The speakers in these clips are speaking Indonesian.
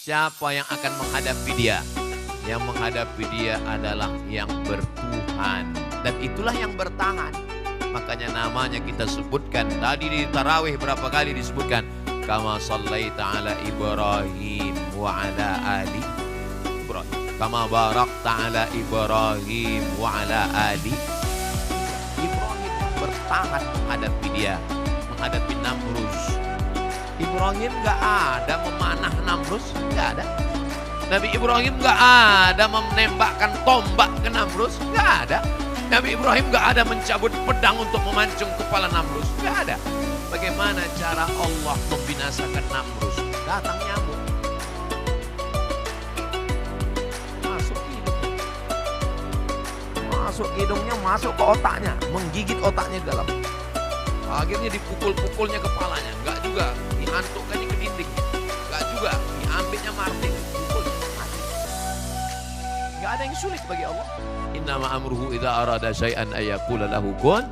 Siapa yang akan menghadapi dia? Yang menghadapi dia adalah yang bertuhan. Dan itulah yang bertahan. Makanya namanya kita sebutkan. Tadi di tarawih berapa kali disebutkan? Kama sallaita ala Ibrahim wa ala ali Ibrahim. Kama barakta ala Ibrahim wa ala ali Ibrahim yang bertahan menghadapi dia. Menghadapi Namrus. Ibrahim gak ada memanah Namrus. Gak ada. Nabi Ibrahim gak ada menembakkan tombak ke Namrus. Gak ada. Nabi Ibrahim gak ada mencabut pedang untuk memancung kepala Namrus. Gak ada. Bagaimana cara Allah membinasakan Namrus? Datang nyamuk. Masuk hidungnya. Masuk hidungnya, masuk ke otaknya. Menggigit otaknya di dalam. Akhirnya dipukul-pukulnya kepalanya. Enggak juga. Dihantukkannya ke dinding. Enggak juga. Diambilnya martil. Pukul. Mati. Enggak ada yang sulit bagi Allah. Innama amruhu idza arada syai'an ayyaqula lahu kun.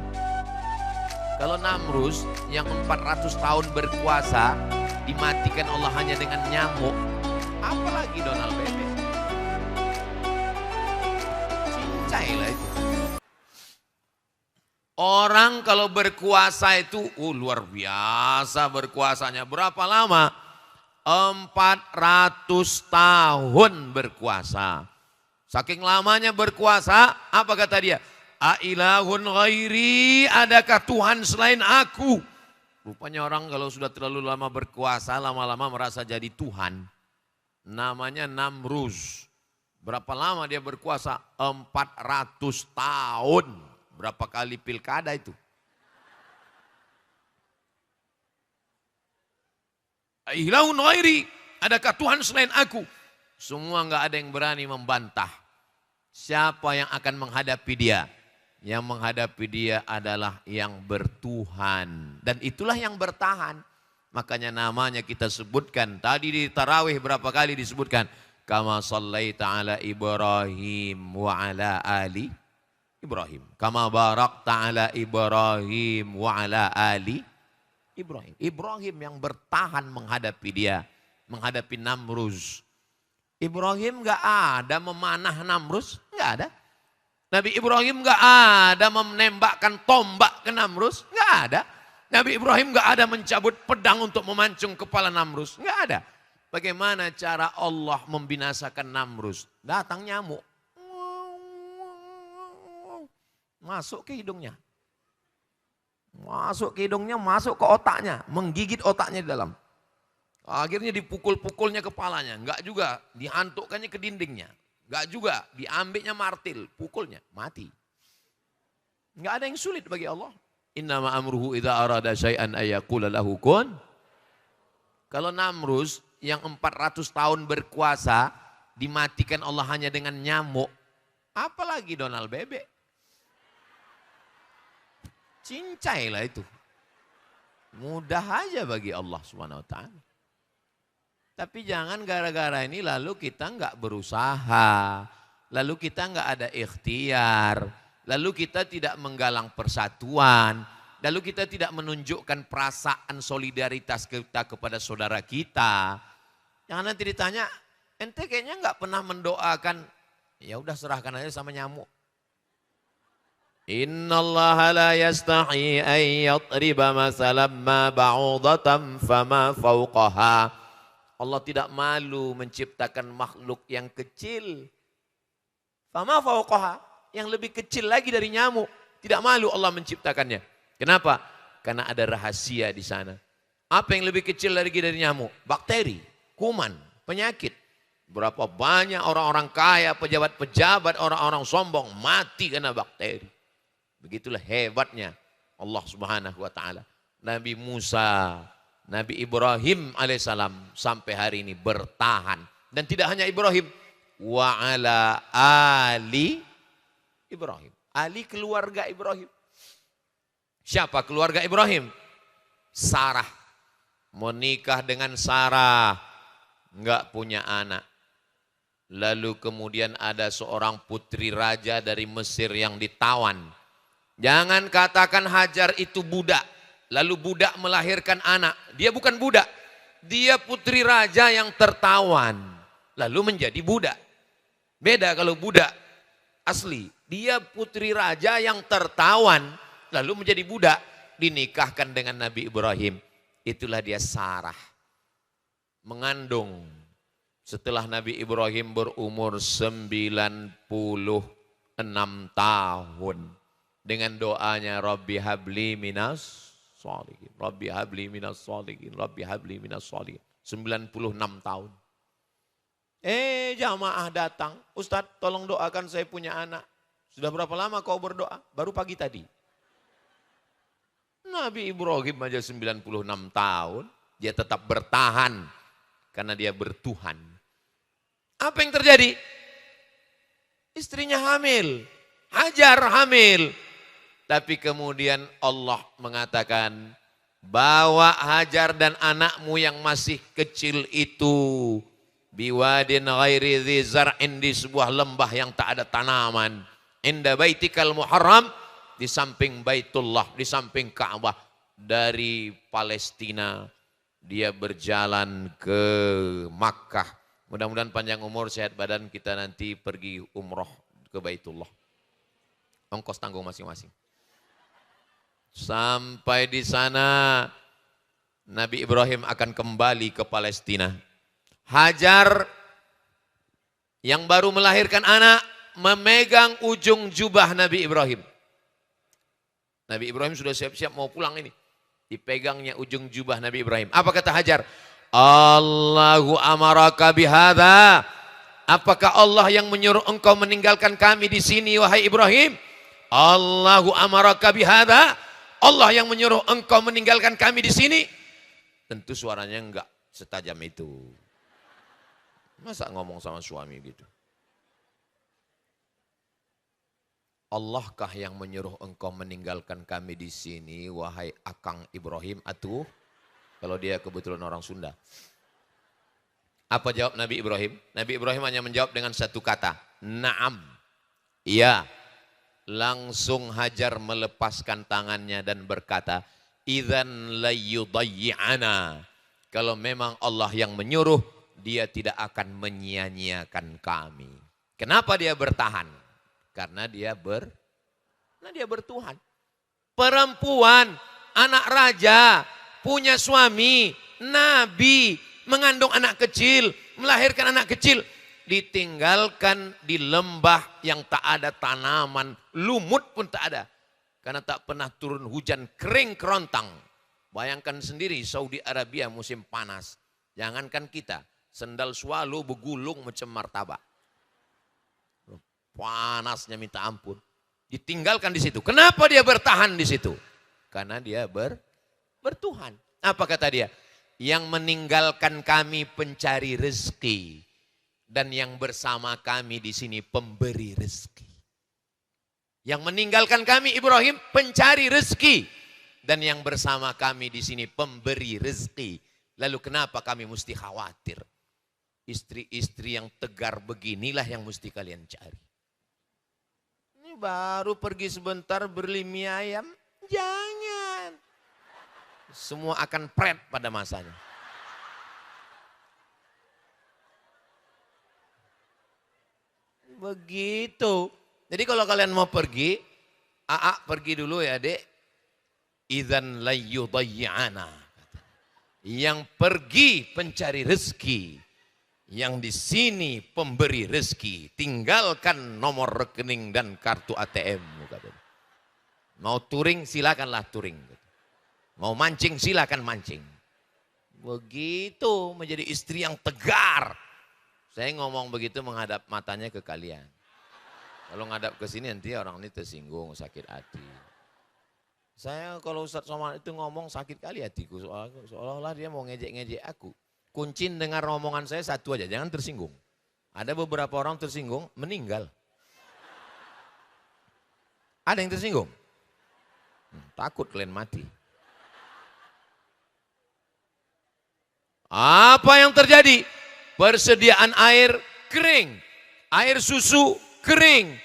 Kalau Namrus yang 400 tahun berkuasa dimatikan Allah hanya dengan nyamuk, apalagi Donald Bebek. Cincai lah itu. Orang kalau berkuasa itu luar biasa berkuasanya. Berapa lama? 400 tahun berkuasa. Saking lamanya berkuasa, apa kata dia? Ailahun ghairi, adakah Tuhan selain aku? Rupanya orang kalau sudah terlalu lama berkuasa, lama-lama merasa jadi Tuhan. Namanya Namrus. Berapa lama dia berkuasa? 400 tahun. Berapa kali pilkada itu? Ailahun ghairi, adakah Tuhan selain aku? Semua enggak ada yang berani membantah. Siapa yang akan menghadapi dia? Yang menghadapi dia adalah yang bertuhan. Dan itulah yang bertahan. Makanya namanya kita sebutkan. Tadi di tarawih berapa kali disebutkan? Kama sallaita ala Ibrahim wa ala ali Ibrahim. Kama barakta ala Ibrahim wa ala ali Ibrahim. Ibrahim yang bertahan menghadapi dia. Menghadapi Namrus. Ibrahim gak ada memanah Namrus. Gak ada. Nabi Ibrahim gak ada menembakkan tombak ke Namrus. Gak ada. Nabi Ibrahim gak ada mencabut pedang untuk memancung kepala Namrus. Gak ada. Bagaimana cara Allah membinasakan Namrus? Datang nyamuk. Masuk ke hidungnya. Masuk ke hidungnya, masuk ke otaknya. Menggigit otaknya di dalam. Akhirnya dipukul-pukulnya kepalanya. Enggak juga. Dihantukkannya ke dindingnya. Enggak juga. Diambilnya martil. Pukulnya. Mati. Enggak ada yang sulit bagi Allah. Innama amruhu idza arada syai'an ayyaqula lahu kun. Kalau Namrus yang 400 tahun berkuasa dimatikan Allah hanya dengan nyamuk. Apalagi Donald Bebek. Cincai lah itu. Mudah aja bagi Allah Subhanahu wa taala. Tapi jangan gara-gara ini lalu kita enggak berusaha, lalu kita enggak ada ikhtiar, lalu kita tidak menggalang persatuan, lalu kita tidak menunjukkan perasaan solidaritas kita kepada saudara kita. Jangan nanti ditanya, ente kayaknya enggak pernah mendoakan, ya udah serahkan aja sama nyamuk. Innallaha la yastahi an yatriba masalan ma ba'udatan fama fawqaha. Allah tidak malu menciptakan makhluk yang kecil. Fama fawqaha, yang lebih kecil lagi dari nyamuk. Tidak malu Allah menciptakannya. Kenapa? Karena ada rahasia di sana. Apa yang lebih kecil lagi dari nyamuk? Bakteri, kuman, penyakit. Berapa banyak orang-orang kaya, pejabat-pejabat, orang-orang sombong mati karena bakteri. Begitulah hebatnya Allah Subhanahu wa taala. Nabi Musa, Nabi Ibrahim alaihissalam sampai hari ini bertahan. Dan tidak hanya Ibrahim. Wa ala ali Ibrahim. Ali keluarga Ibrahim. Siapa keluarga Ibrahim? Sarah. Menikah dengan Sarah. Enggak punya anak. Lalu kemudian ada seorang putri raja dari Mesir yang ditawan. Jangan katakan Hajar itu budak. Lalu budak melahirkan anak. Dia bukan budak. Dia putri raja yang tertawan, lalu menjadi budak. Beda kalau budak asli. Dia putri raja yang tertawan, lalu menjadi budak. Dinikahkan dengan Nabi Ibrahim. Itulah dia Sarah. Mengandung. Setelah Nabi Ibrahim berumur 96 tahun. Dengan doanya Rabbi habli minas sholihin. Rabbi habli minas sholihin. Rabbi habli minas sholihin. 96 tahun. Jamaah datang. Ustadz tolong doakan saya punya anak. Sudah berapa lama kau berdoa? Baru pagi tadi. Nabi Ibrahim aja 96 tahun. Dia tetap bertahan. Karena dia bertuhan. Apa yang terjadi? Istrinya hamil. Hajar hamil. Tapi kemudian Allah mengatakan, bawa Hajar dan anakmu yang masih kecil itu biwadin ghairi dzi zar'in, di sebuah lembah yang tak ada tanaman, inda baitikal muharram, di samping Baitullah, di samping Ka'bah. Dari Palestina dia berjalan ke Makkah. Mudah-mudahan panjang umur, sehat badan, kita nanti pergi umroh ke Baitullah. Ongkos tanggung masing-masing. Sampai di sana Nabi Ibrahim akan kembali ke Palestina. Hajar yang baru melahirkan anak memegang ujung jubah Nabi Ibrahim. Nabi Ibrahim sudah siap-siap mau pulang ini. Dipegangnya ujung jubah Nabi Ibrahim. Apa kata Hajar? Allahu amaraka bihadza. Apakah Allah yang menyuruh engkau meninggalkan kami di sini wahai Ibrahim? Allahu amaraka bihadza. Allah yang menyuruh engkau meninggalkan kami di sini? Tentu suaranya enggak setajam itu. Masa ngomong sama suami gitu? Allahkah yang menyuruh engkau meninggalkan kami di sini, wahai Akang Ibrahim? Atuh, kalau dia kebetulan orang Sunda. Apa jawab Nabi Ibrahim? Nabi Ibrahim hanya menjawab dengan satu kata, Naam. Iya. Langsung Hajar melepaskan tangannya dan berkata, Idzan layyudayyi'ana. Kalau memang Allah yang menyuruh, dia tidak akan menyia-nyiakan kami. Kenapa dia bertahan? Karena dia bertuhan. Perempuan, anak raja, punya suami, nabi, mengandung anak kecil, melahirkan anak kecil, ditinggalkan di lembah yang tak ada tanaman, lumut pun tak ada. Karena tak pernah turun hujan, kering kerontang. Bayangkan sendiri Saudi Arabia musim panas. Jangankan kita, sendal swalo begulung macam martabak. Panasnya minta ampun. Ditinggalkan di situ. Kenapa dia bertahan di situ? Karena dia bertuhan. Apa kata dia? Yang meninggalkan kami pencari rezeki. Dan yang bersama kami di sini pemberi rezeki. Yang meninggalkan kami Ibrahim pencari rezeki. Dan yang bersama kami di sini pemberi rezeki. Lalu kenapa kami mesti khawatir? Istri-istri yang tegar beginilah yang mesti kalian cari. Ini baru pergi sebentar beli mie ayam. Jangan. Semua akan pret pada masanya. Begitu. Jadi kalau kalian mau pergi, pergi dulu ya dek. Idzan layyudayyi'ana. Yang pergi pencari rezeki. Yang di sini pemberi rezeki. Tinggalkan nomor rekening dan kartu ATM. Mau touring silakanlah touring. Mau mancing silakan mancing. Begitu menjadi istri yang tegar. Saya ngomong begitu menghadap matanya ke kalian. Kalau ngadap ke sini nanti orang ini tersinggung, sakit hati. Saya kalau Ustadz Somad itu ngomong sakit kali hatiku. Seolah-olah dia mau ngejek-ngejek aku. Kuncin dengar omongan saya satu aja, jangan tersinggung. Ada beberapa orang tersinggung, meninggal. Ada yang tersinggung? Takut kalian mati. Apa yang terjadi? Persediaan air kering. Air susu kering.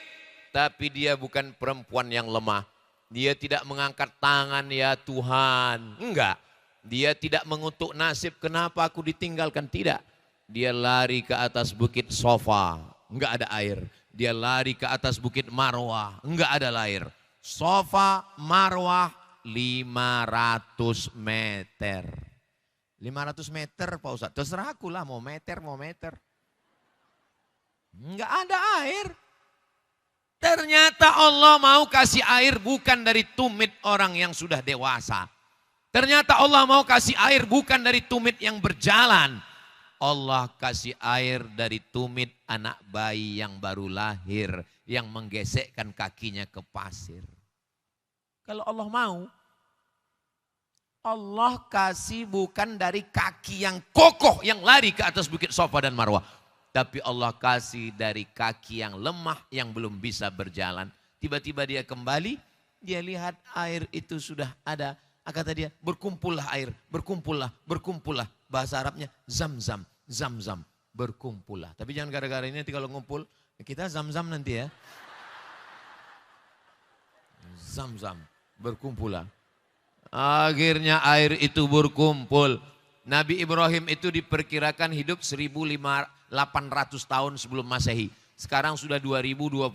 Tapi dia bukan perempuan yang lemah. Dia tidak mengangkat tangan, ya Tuhan. Enggak. Dia tidak mengutuk nasib, kenapa aku ditinggalkan, tidak. Dia lari ke atas bukit Sofa, enggak ada air. Dia lari ke atas bukit Marwah, enggak ada air. Sofa, Marwah 500 meter. 500 meter Pak Ustadz, terserah aku lah mau meter. Enggak ada air. Ternyata Allah mau kasih air bukan dari tumit orang yang sudah dewasa. Ternyata Allah mau kasih air bukan dari tumit yang berjalan. Allah kasih air dari tumit anak bayi yang baru lahir, yang menggesekkan kakinya ke pasir. Kalau Allah mau, Allah kasih bukan dari kaki yang kokoh yang lari ke atas bukit Sofa dan Marwah. Tapi Allah kasih dari kaki yang lemah yang belum bisa berjalan. Tiba-tiba dia kembali, dia lihat air itu sudah ada. Kata dia, berkumpullah air, berkumpullah. Bahasa Arabnya zam-zam, berkumpullah. Tapi jangan gara-gara ini nanti kalau ngumpul, kita zam-zam nanti ya. Zam-zam, berkumpullah. Akhirnya air itu berkumpul. Nabi Ibrahim itu diperkirakan hidup 1800 tahun sebelum Masehi. Sekarang sudah 2026.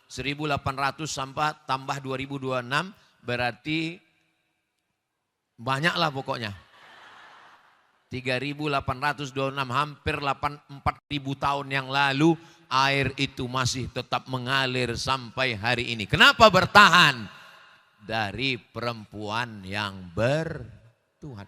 1800 sampai tambah 2026 berarti banyaklah pokoknya. 3826 hampir 4000 tahun yang lalu air itu masih tetap mengalir sampai hari ini. Kenapa bertahan? Dari perempuan yang bertuhan.